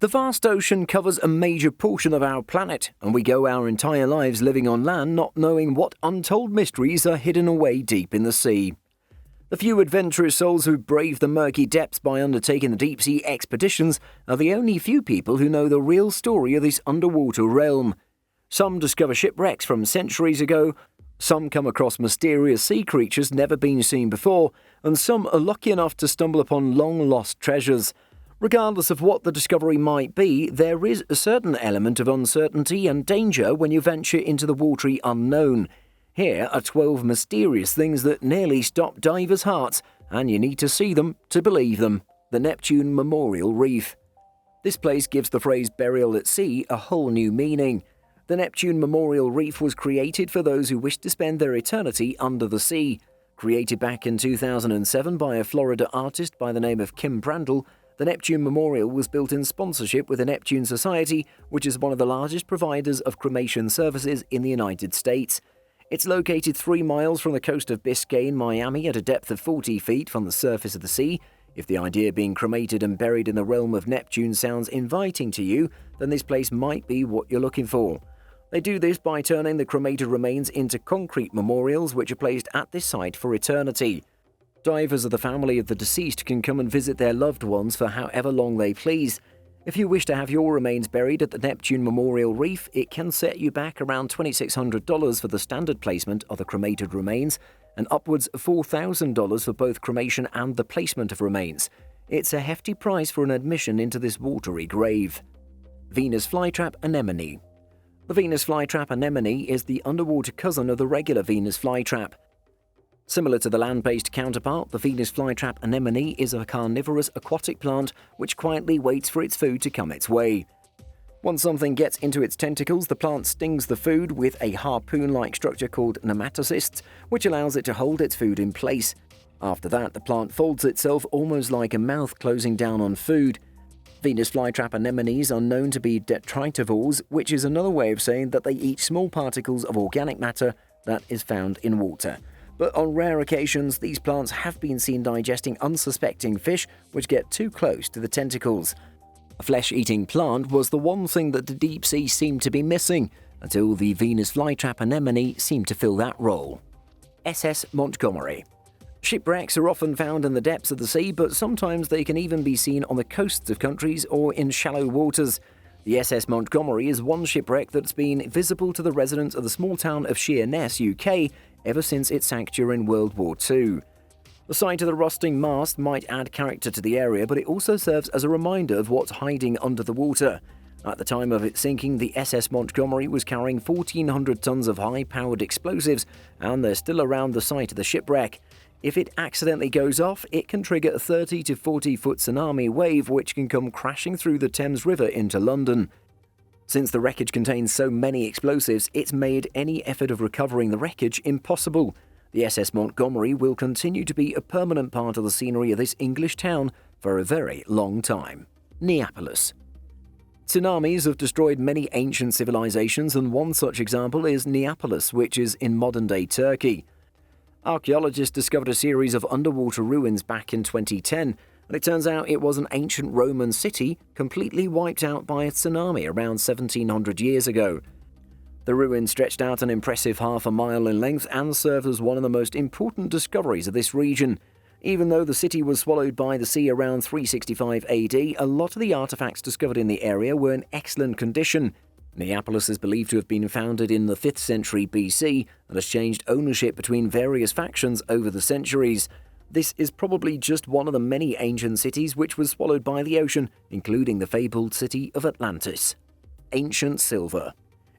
The vast ocean covers a major portion of our planet, and we go our entire lives living on land not knowing what untold mysteries are hidden away deep in the sea. The few adventurous souls who brave the murky depths by undertaking the deep-sea expeditions are the only few people who know the real story of this underwater realm. Some discover shipwrecks from centuries ago, some come across mysterious sea creatures never been seen before, and some are lucky enough to stumble upon long-lost treasures. Regardless of what the discovery might be, there is a certain element of uncertainty and danger when you venture into the watery unknown. Here are 12 mysterious things that nearly stop divers' hearts, and you need to see them to believe them. The Neptune Memorial Reef. This place gives the phrase burial at sea a whole new meaning. The Neptune Memorial Reef was created for those who wish to spend their eternity under the sea. Created back in 2007 by a Florida artist by the name of Kim Brandel, the Neptune Memorial was built in sponsorship with the Neptune Society, which is one of the largest providers of cremation services in the United States. It's located 3 miles from the coast of Biscayne, Miami, at a depth of 40 feet from the surface of the sea. If the idea of being cremated and buried in the realm of Neptune sounds inviting to you, then this place might be what you're looking for. They do this by turning the cremated remains into concrete memorials which are placed at this site for eternity. Divers of the family of the deceased can come and visit their loved ones for however long they please. If you wish to have your remains buried at the Neptune Memorial Reef, it can set you back around $2,600 for the standard placement of the cremated remains, and upwards of $4,000 for both cremation and the placement of remains. It's a hefty price for an admission into this watery grave. Venus Flytrap Anemone. The Venus Flytrap Anemone is the underwater cousin of the regular Venus Flytrap. Similar to the land-based counterpart, the Venus Flytrap Anemone is a carnivorous aquatic plant which quietly waits for its food to come its way. Once something gets into its tentacles, the plant stings the food with a harpoon-like structure called nematocysts, which allows it to hold its food in place. After that, the plant folds itself almost like a mouth closing down on food. Venus flytrap anemones are known to be detritivores, which is another way of saying that they eat small particles of organic matter that is found in water. But on rare occasions, these plants have been seen digesting unsuspecting fish which get too close to the tentacles. A flesh-eating plant was the one thing that the deep sea seemed to be missing, until the Venus flytrap anemone seemed to fill that role. SS Montgomery. Shipwrecks are often found in the depths of the sea, but sometimes they can even be seen on the coasts of countries or in shallow waters. The SS Montgomery is one shipwreck that's been visible to the residents of the small town of Sheerness, UK, ever since it sank during World War II. The sight of the rusting mast might add character to the area, but it also serves as a reminder of what's hiding under the water. At the time of its sinking, the SS Montgomery was carrying 1,400 tons of high-powered explosives, and they're still around the site of the shipwreck. If it accidentally goes off, it can trigger a 30 to 40-foot tsunami wave which can come crashing through the Thames River into London. Since the wreckage contains so many explosives, it's made any effort of recovering the wreckage impossible. The SS Montgomery will continue to be a permanent part of the scenery of this English town for a very long time. Neapolis. Tsunamis have destroyed many ancient civilizations, and one such example is Neapolis, which is in modern-day Turkey. Archaeologists discovered a series of underwater ruins back in 2010, and it turns out it was an ancient Roman city completely wiped out by a tsunami around 1700 years ago. The ruins stretched out an impressive half a mile in length and served as one of the most important discoveries of this region. Even though the city was swallowed by the sea around 365 AD, a lot of the artifacts discovered in the area were in excellent condition. Neapolis is believed to have been founded in the 5th century BC and has changed ownership between various factions over the centuries. This is probably just one of the many ancient cities which was swallowed by the ocean, including the fabled city of Atlantis. Ancient silver.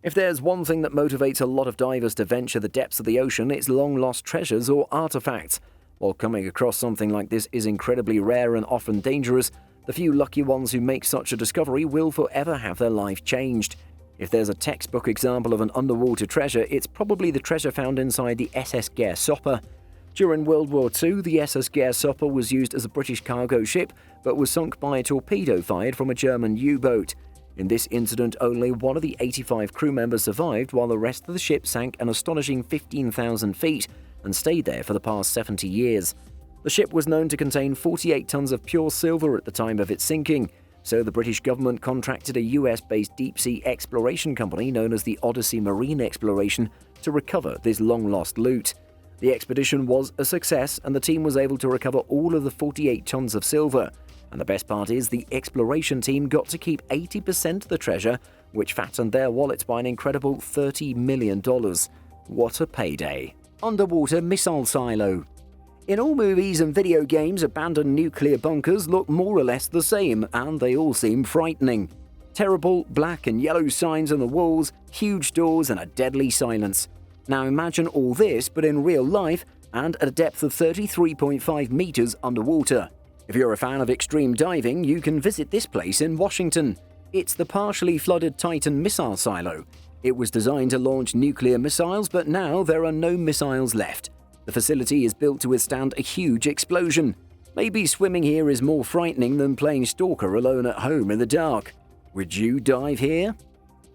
If there's one thing that motivates a lot of divers to venture the depths of the ocean, it's long-lost treasures or artifacts. While coming across something like this is incredibly rare and often dangerous, the few lucky ones who make such a discovery will forever have their life changed. If there's a textbook example of an underwater treasure, it's probably the treasure found inside the SS Gersopper. During World War II, the SS Gersopper was used as a British cargo ship, but was sunk by a torpedo fired from a German U-boat. In this incident, only one of the 85 crew members survived, while the rest of the ship sank an astonishing 15,000 feet and stayed there for the past 70 years. The ship was known to contain 48 tons of pure silver at the time of its sinking. so the British government contracted a US-based deep-sea exploration company known as the Odyssey Marine Exploration to recover this long-lost loot. The expedition was a success, and the team was able to recover all of the 48 tons of silver. And the best part is the exploration team got to keep 80% of the treasure, which fattened their wallets by an incredible $30 million. What a payday. Underwater missile silo. In all movies and video games, abandoned nuclear bunkers look more or less the same, and they all seem frightening. Terrible black and yellow signs on the walls, huge doors, and a deadly silence. Now imagine all this, but in real life, and at a depth of 33.5 meters underwater. If you're a fan of extreme diving, you can visit this place in Washington. It's the partially flooded Titan missile silo. It was designed to launch nuclear missiles, but now there are no missiles left. The facility is built to withstand a huge explosion. Maybe swimming here is more frightening than playing stalker alone at home in the dark. Would you dive here?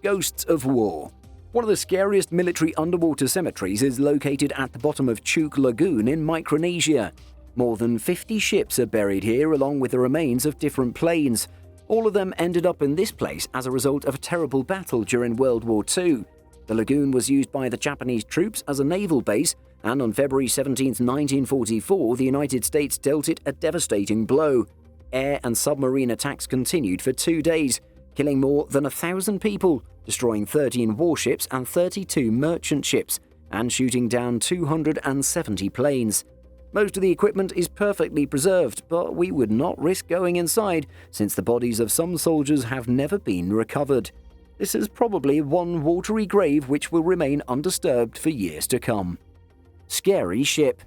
Ghosts of War. One of the scariest military underwater cemeteries is located at the bottom of Chuuk Lagoon in Micronesia. More than 50 ships are buried here along with the remains of different planes. All of them ended up in this place as a result of a terrible battle during World War II. The lagoon was used by the Japanese troops as a naval base, and on February 17, 1944, the United States dealt it a devastating blow. Air and submarine attacks continued for 2 days, killing more than 1,000 people, destroying 13 warships and 32 merchant ships, and shooting down 270 planes. Most of the equipment is perfectly preserved, but we would not risk going inside since the bodies of some soldiers have never been recovered. This is probably one watery grave which will remain undisturbed for years to come. Scary ship.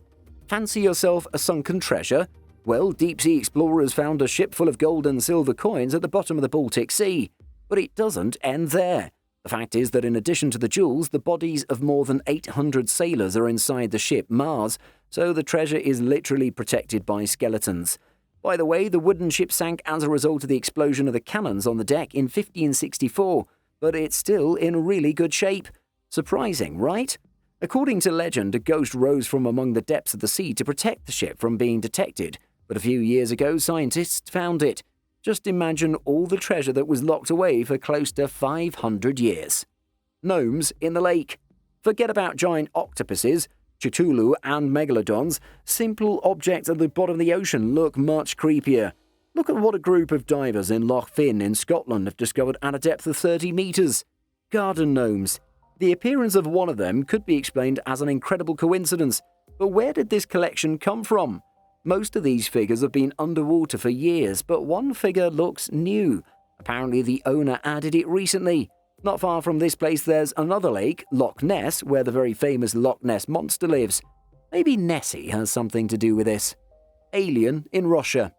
Fancy yourself a sunken treasure? Well, deep-sea explorers found a ship full of gold and silver coins at the bottom of the Baltic Sea. But it doesn't end there. The fact is that in addition to the jewels, the bodies of more than 800 sailors are inside the ship Mars, so the treasure is literally protected by skeletons. By the way, the wooden ship sank as a result of the explosion of the cannons on the deck in 1564, but it's still in really good shape. Surprising, right? According to legend, a ghost rose from among the depths of the sea to protect the ship from being detected, but a few years ago scientists found it. Just imagine all the treasure that was locked away for close to 500 years. Gnomes in the lake. Forget about giant octopuses, Cthulhu and Megalodons. Simple objects at the bottom of the ocean look much creepier. Look at what a group of divers in Loch Fyne in Scotland have discovered at a depth of 30 meters. Garden gnomes. The appearance of one of them could be explained as an incredible coincidence, but where did this collection come from? Most of these figures have been underwater for years, but one figure looks new. Apparently the owner added it recently. Not far from this place there's another lake, Loch Ness, where the very famous Loch Ness monster lives. Maybe Nessie has something to do with this. Alien in Russia.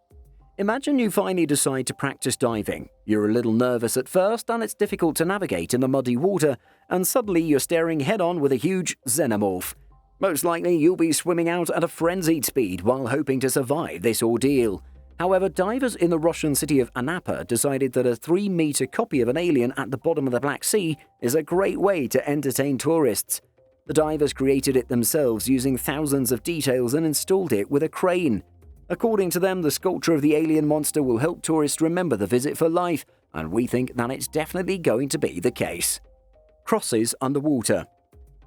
Imagine you finally decide to practice diving. You're a little nervous at first and it's difficult to navigate in the muddy water, and suddenly you're staring head-on with a huge xenomorph. Most likely you'll be swimming out at a frenzied speed while hoping to survive this ordeal. However, divers in the Russian city of Anapa decided that a 3-meter copy of an alien at the bottom of the Black Sea is a great way to entertain tourists. The divers created it themselves using thousands of details and installed it with a crane. According to them, the sculpture of the alien monster will help tourists remember the visit for life, and we think that it's definitely going to be the case. Crosses underwater.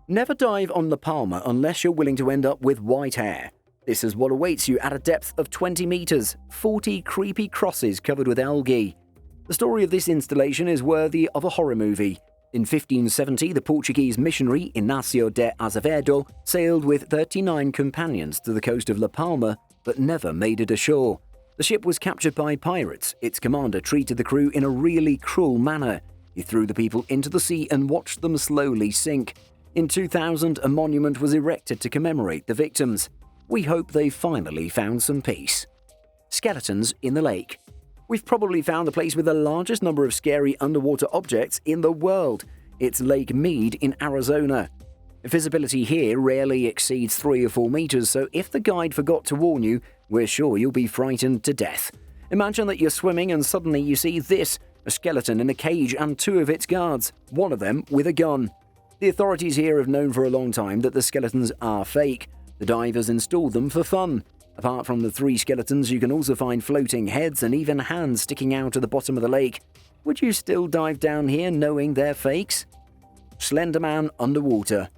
Never dive on La Palma unless you're willing to end up with white hair. This is what awaits you at a depth of 20 meters, 40 creepy crosses covered with algae. The story of this installation is worthy of a horror movie. In 1570, the Portuguese missionary Inácio de Azevedo sailed with 39 companions to the coast of La Palma, but never made it ashore. The ship was captured by pirates. Its commander treated the crew in a really cruel manner. He threw the people into the sea and watched them slowly sink. In 2000, a monument was erected to commemorate the victims. We hope they finally found some peace. Skeletons in the lake. We've probably found the place with the largest number of scary underwater objects in the world. It's Lake Mead in Arizona. Visibility here rarely exceeds 3 or 4 meters, so if the guide forgot to warn you, we're sure you'll be frightened to death. Imagine that you're swimming and suddenly you see this, a skeleton in a cage and 2 of its guards, one of them with a gun. The authorities here have known for a long time that the skeletons are fake. The divers installed them for fun. Apart from the 3 skeletons, you can also find floating heads and even hands sticking out of the bottom of the lake. Would you still dive down here knowing they're fakes? Slenderman underwater.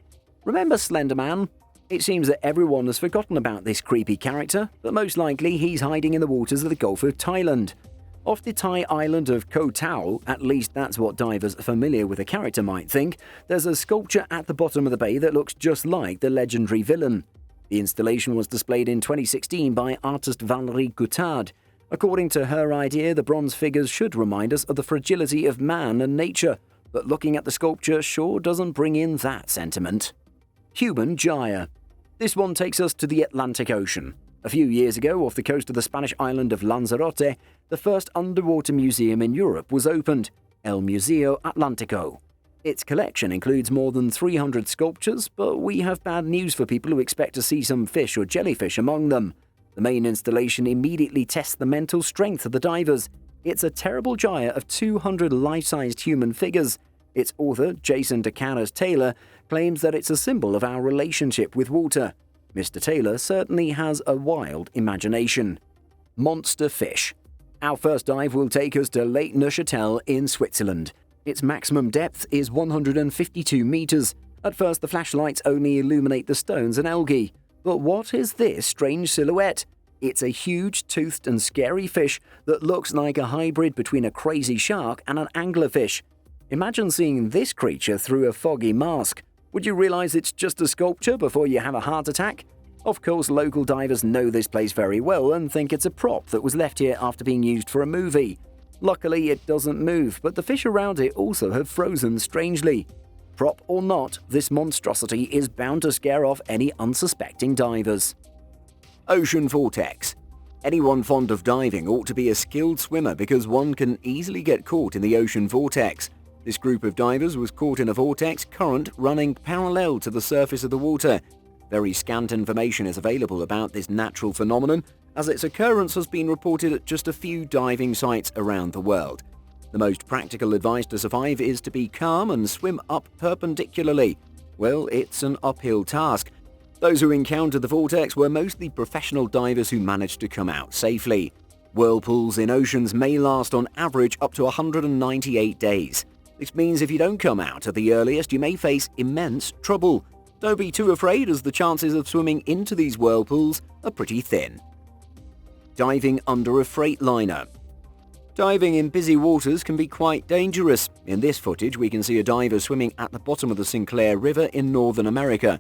Remember Slenderman? It seems that everyone has forgotten about this creepy character, but most likely he's hiding in the waters of the Gulf of Thailand. Off the Thai island of Koh Tao, at least that's what divers familiar with the character might think, there's a sculpture at the bottom of the bay that looks just like the legendary villain. The installation was displayed in 2016 by artist Valérie Goutard. According to her idea, the bronze figures should remind us of the fragility of man and nature, but looking at the sculpture sure doesn't bring in that sentiment. Human gyre. This one takes us to the Atlantic Ocean. A few years ago, off the coast of the Spanish island of Lanzarote, the first underwater museum in Europe was opened, El Museo Atlántico. Its collection includes more than 300 sculptures, but we have bad news for people who expect to see some fish or jellyfish among them. The main installation immediately tests the mental strength of the divers. It's a terrible gyre of 200 life-sized human figures. Its author, Jason DeCaras Taylor, claims that it's a symbol of our relationship with water. Mr. Taylor certainly has a wild imagination. Monster fish. Our first dive will take us to Lake Neuchâtel in Switzerland. Its maximum depth is 152 meters. At first, the flashlights only illuminate the stones and algae. But what is this strange silhouette? It's a huge, toothed and scary fish that looks like a hybrid between a crazy shark and an anglerfish. Imagine seeing this creature through a foggy mask. Would you realize it's just a sculpture before you have a heart attack? Of course, local divers know this place very well and think it's a prop that was left here after being used for a movie. Luckily, it doesn't move, but the fish around it also have frozen strangely. Prop or not, this monstrosity is bound to scare off any unsuspecting divers. Ocean Vortex. Anyone fond of diving ought to be a skilled swimmer because one can easily get caught in the ocean vortex. This group of divers was caught in a vortex current running parallel to the surface of the water. Very scant information is available about this natural phenomenon, as its occurrence has been reported at just a few diving sites around the world. The most practical advice to survive is to be calm and swim up perpendicularly. Well, it's an uphill task. Those who encountered the vortex were mostly professional divers who managed to come out safely. Whirlpools in oceans may last on average up to 198 days. This means if you don't come out at the earliest, you may face immense trouble. Don't be too afraid, as the chances of swimming into these whirlpools are pretty thin. Diving under a Freightliner. Diving in busy waters can be quite dangerous. In this footage, we can see a diver swimming at the bottom of the Sinclair River in Northern America.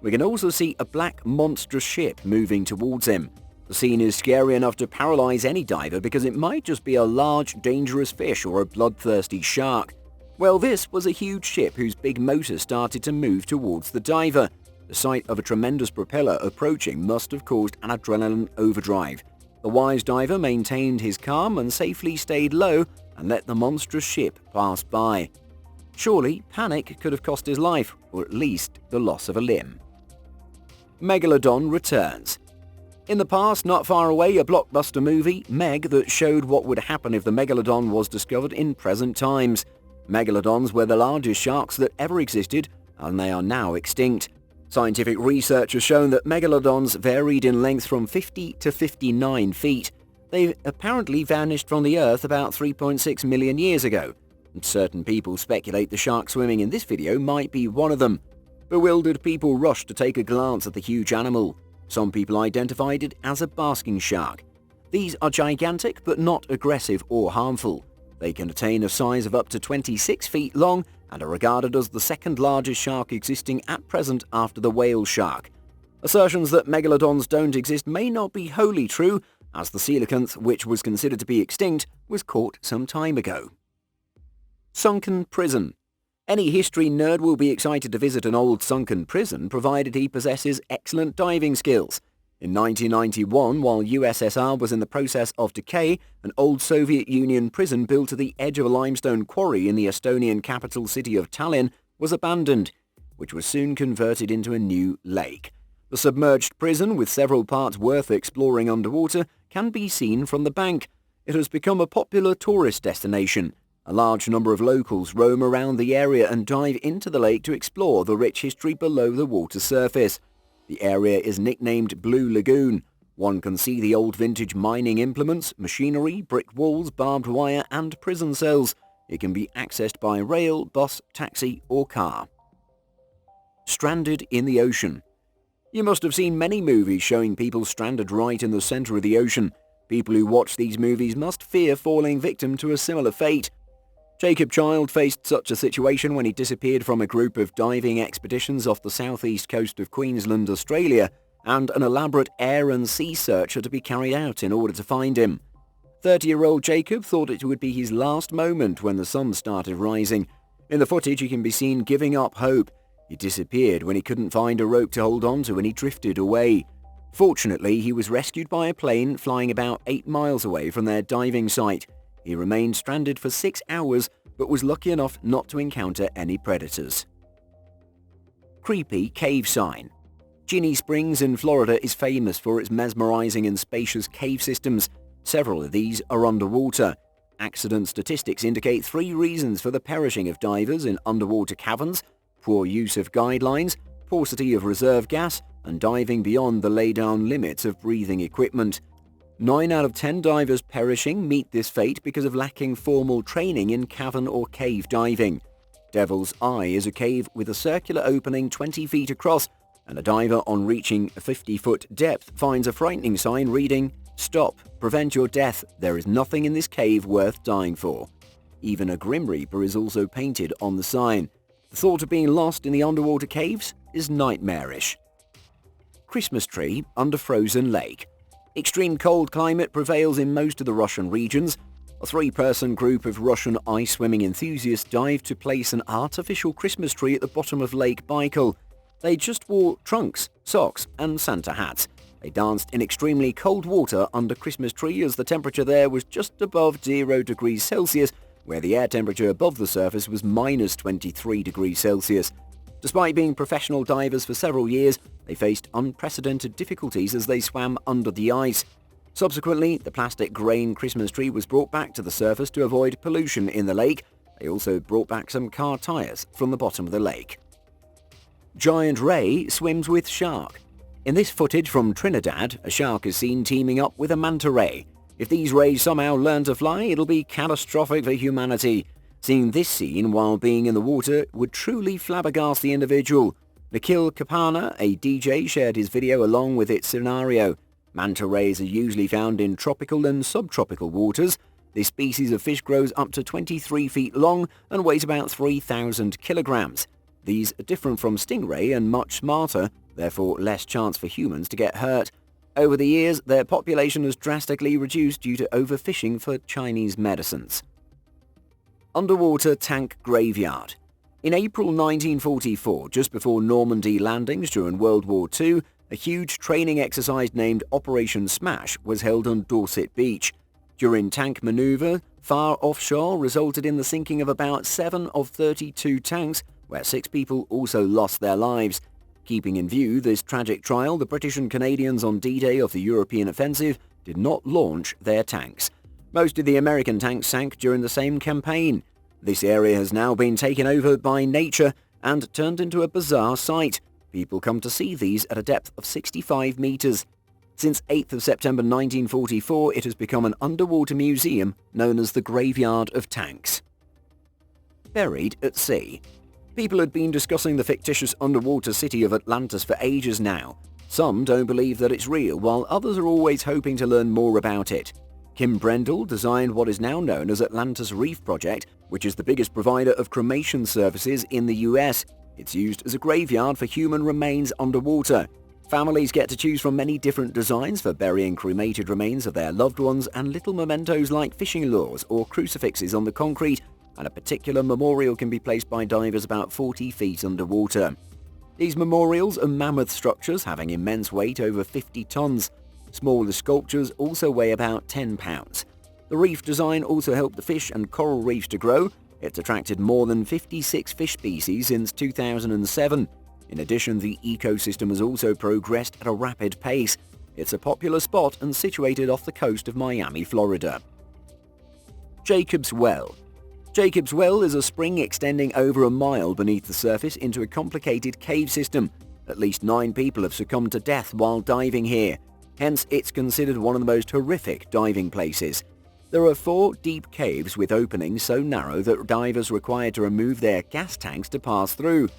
We can also see a black monstrous ship moving towards him. The scene is scary enough to paralyze any diver because it might just be a large, dangerous fish or a bloodthirsty shark. Well, this was a huge ship whose big motor started to move towards the diver. The sight of a tremendous propeller approaching must have caused an adrenaline overdrive. The wise diver maintained his calm and safely stayed low and let the monstrous ship pass by. Surely, panic could have cost his life, or at least the loss of a limb. Megalodon Returns. In the past, not far away, a blockbuster movie, Meg, that showed what would happen if the Megalodon was discovered in present times. Megalodons were the largest sharks that ever existed, and they are now extinct. Scientific research has shown that megalodons varied in length from 50 to 59 feet. They apparently vanished from the Earth about 3.6 million years ago. And certain people speculate the shark swimming in this video might be one of them. Bewildered people rushed to take a glance at the huge animal. Some people identified it as a basking shark. These are gigantic but not aggressive or harmful. They can attain a size of up to 26 feet long and are regarded as the second largest shark existing at present after the whale shark. Assertions that megalodons don't exist may not be wholly true, as the coelacanth, which was considered to be extinct, was caught some time ago. Sunken prison. Any history nerd will be excited to visit an old sunken prison, provided he possesses excellent diving skills. In 1991, while USSR was in the process of decay, an old Soviet Union prison built at the edge of a limestone quarry in the Estonian capital city of Tallinn was abandoned, which was soon converted into a new lake. The submerged prison, with several parts worth exploring underwater, can be seen from the bank. It has become a popular tourist destination. A large number of locals roam around the area and dive into the lake to explore the rich history below the water surface. The area is nicknamed Blue Lagoon. One can see the old vintage mining implements, machinery, brick walls, barbed wire and prison cells. It can be accessed by rail, bus, taxi or car. Stranded in the ocean. You must have seen many movies showing people stranded right in the center of the ocean. People who watch these movies must fear falling victim to a similar fate. Jacob Child faced such a situation when he disappeared from a group of diving expeditions off the southeast coast of Queensland, Australia, and an elaborate air and sea search had to be carried out in order to find him. 30-year-old Jacob thought it would be his last moment when the sun started rising. In the footage he can be seen giving up hope. He disappeared when he couldn't find a rope to hold on to and he drifted away. Fortunately, he was rescued by a plane flying about 8 miles away from their diving site. He remained stranded for 6 hours, but was lucky enough not to encounter any predators. Creepy cave sign. Ginny Springs in Florida is famous for its mesmerizing and spacious cave systems. Several of these are underwater. Accident statistics indicate 3 reasons for the perishing of divers in underwater caverns: poor use of guidelines, paucity of reserve gas, and diving beyond the lay-down limits of breathing equipment. 9 out of 10 divers perishing meet this fate because of lacking formal training in cavern or cave diving. Devil's Eye is a cave with a circular opening 20 feet across, and a diver on reaching a 50-foot depth finds a frightening sign reading, "Stop, prevent your death, there is nothing in this cave worth dying for." Even a Grim Reaper is also painted on the sign. The thought of being lost in the underwater caves is nightmarish. Christmas tree under frozen lake. Extreme cold climate prevails in most of the Russian regions. A 3-person group of Russian ice swimming enthusiasts dived to place an artificial Christmas tree at the bottom of Lake Baikal. They just wore trunks, socks and Santa hats. They danced in extremely cold water under Christmas tree as the temperature there was just above 0 degrees Celsius, where the air temperature above the surface was minus 23 degrees Celsius. Despite being professional divers for several years, they faced unprecedented difficulties as they swam under the ice. Subsequently, the plastic grain Christmas tree was brought back to the surface to avoid pollution in the lake. They also brought back some car tires from the bottom of the lake. Giant ray swims with shark. In this footage from Trinidad, a shark is seen teaming up with a manta ray. If these rays somehow learn to fly, it'll be catastrophic for humanity. Seeing this scene while being in the water would truly flabbergast the individual. Nikhil Kapana, a DJ, shared his video along with its scenario. Manta rays are usually found in tropical and subtropical waters. This species of fish grows up to 23 feet long and weighs about 3,000 kilograms. These are different from stingray and much smarter, therefore less chance for humans to get hurt. Over the years, their population has drastically reduced due to overfishing for Chinese medicines. Underwater tank graveyard. In April 1944, just before Normandy landings during World War II, a huge training exercise named Operation Smash was held on Dorset Beach. During tank maneuver, far offshore resulted in the sinking of about 7 of 32 tanks, where 6 people also lost their lives. Keeping in view this tragic trial, the British and Canadians on D-Day of the European offensive did not launch their tanks. Most of the American tanks sank during the same campaign. This area has now been taken over by nature and turned into a bizarre sight. People come to see these at a depth of 65 meters. Since 8th of September 1944, it has become an underwater museum known as the Graveyard of Tanks. Buried at sea. People had been discussing the fictitious underwater city of Atlantis for ages now. Some don't believe that it's real, while others are always hoping to learn more about it. Kim Brendel designed what is now known as Atlantis Reef Project, which is the biggest provider of cremation services in the US. It's used as a graveyard for human remains underwater. Families get to choose from many different designs for burying cremated remains of their loved ones, and little mementos like fishing lures or crucifixes on the concrete, and a particular memorial can be placed by divers about 40 feet underwater. These memorials are mammoth structures having immense weight over 50 tons. Smaller sculptures also weigh about 10 pounds. The reef design also helped the fish and coral reefs to grow. It's attracted more than 56 fish species since 2007. In addition, the ecosystem has also progressed at a rapid pace. It's a popular spot and situated off the coast of Miami, Florida. Jacob's Well. Jacob's Well is a spring extending over a mile beneath the surface into a complicated cave system. At least 9 people have succumbed to death while diving here. Hence, it's considered one of the most horrific diving places. There are 4 deep caves with openings so narrow that divers require to remove their gas tanks to pass through.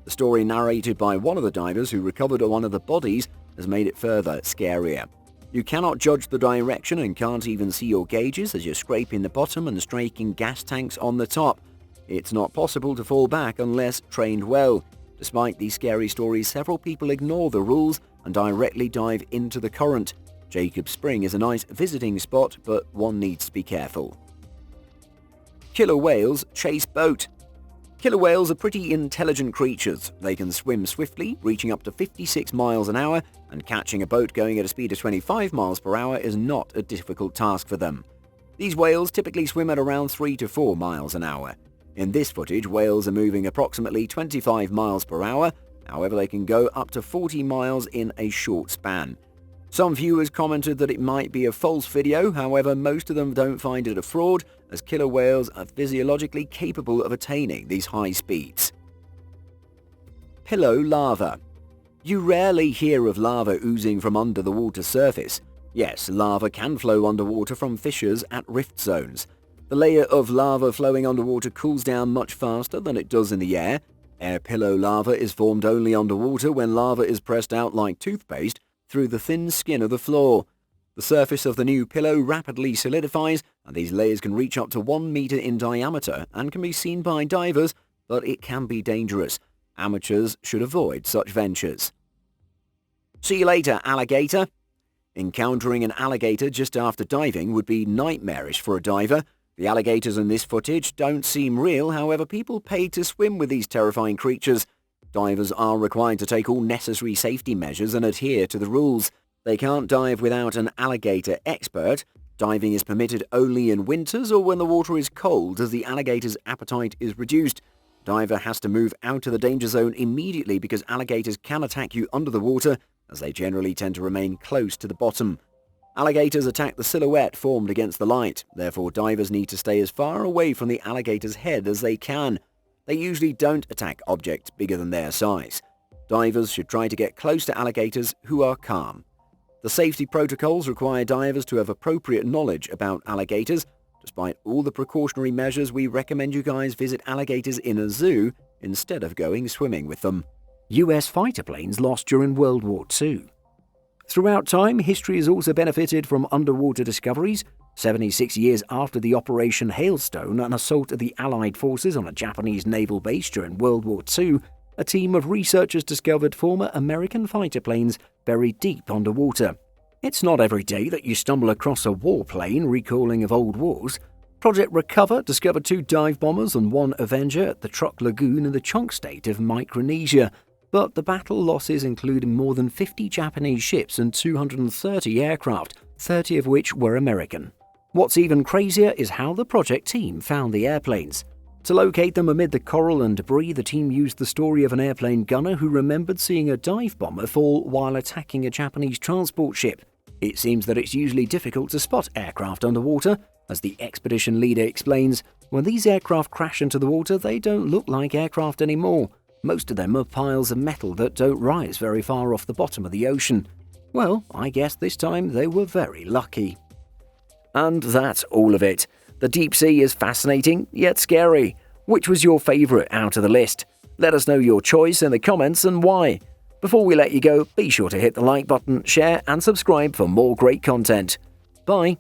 The story narrated by one of the divers who recovered one of the bodies has made it further scarier. You cannot judge the direction and can't even see your gauges as you're scraping the bottom and striking gas tanks on the top. It's not possible to fall back unless trained well. Despite these scary stories, several people ignore the rules and directly dive into the current. Jacob's Spring is a nice visiting spot, but one needs to be careful. Killer whales chase boat. Killer whales are pretty intelligent creatures. They can swim swiftly, reaching up to 56 miles an hour, and catching a boat going at a speed of 25 miles per hour is not a difficult task for them. These whales typically swim at around 3 to 4 miles an hour. In this footage, whales are moving approximately 25 miles per hour, however they can go up to 40 miles in a short span. Some viewers commented that it might be a false video, however most of them don't find it a fraud, as killer whales are physiologically capable of attaining these high speeds. Pillow lava. You rarely hear of lava oozing from under the water surface. Yes, lava can flow underwater from fissures at rift zones. The layer of lava flowing underwater cools down much faster than it does in the air. Air pillow lava is formed only underwater when lava is pressed out like toothpaste through the thin skin of the floor. The surface of the new pillow rapidly solidifies, and these layers can reach up to 1 meter in diameter and can be seen by divers, but it can be dangerous. Amateurs should avoid such ventures. See you later, alligator. Encountering an alligator just after diving would be nightmarish for a diver. The alligators in this footage don't seem real, however people pay to swim with these terrifying creatures. Divers are required to take all necessary safety measures and adhere to the rules. They can't dive without an alligator expert. Diving is permitted only in winters or when the water is cold, as the alligator's appetite is reduced. Diver has to move out of the danger zone immediately because alligators can attack you under the water, as they generally tend to remain close to the bottom. Alligators attack the silhouette formed against the light, therefore divers need to stay as far away from the alligator's head as they can. They usually don't attack objects bigger than their size. Divers should try to get close to alligators who are calm. The safety protocols require divers to have appropriate knowledge about alligators. Despite all the precautionary measures, we recommend you guys visit alligators in a zoo instead of going swimming with them. US fighter planes lost during World War II. Throughout time, history has also benefited from underwater discoveries. 76 years after the Operation Hailstone, an assault of the Allied forces on a Japanese naval base during World War II, a team of researchers discovered former American fighter planes buried deep underwater. It's not every day that you stumble across a warplane recalling of old wars. Project Recover discovered 2 dive bombers and 1 Avenger at the Truk Lagoon in the Chunk state of Micronesia. But the battle losses included more than 50 Japanese ships and 230 aircraft, 30 of which were American. What's even crazier is how the project team found the airplanes. To locate them amid the coral and debris, the team used the story of an airplane gunner who remembered seeing a dive bomber fall while attacking a Japanese transport ship. It seems that it's usually difficult to spot aircraft underwater. As the expedition leader explains, when these aircraft crash into the water, they don't look like aircraft anymore. Most of them are piles of metal that don't rise very far off the bottom of the ocean. Well, I guess this time they were very lucky. And that's all of it. The deep sea is fascinating, yet scary. Which was your favourite out of the list? Let us know your choice in the comments and why. Before we let you go, be sure to hit the like button, share and subscribe for more great content. Bye.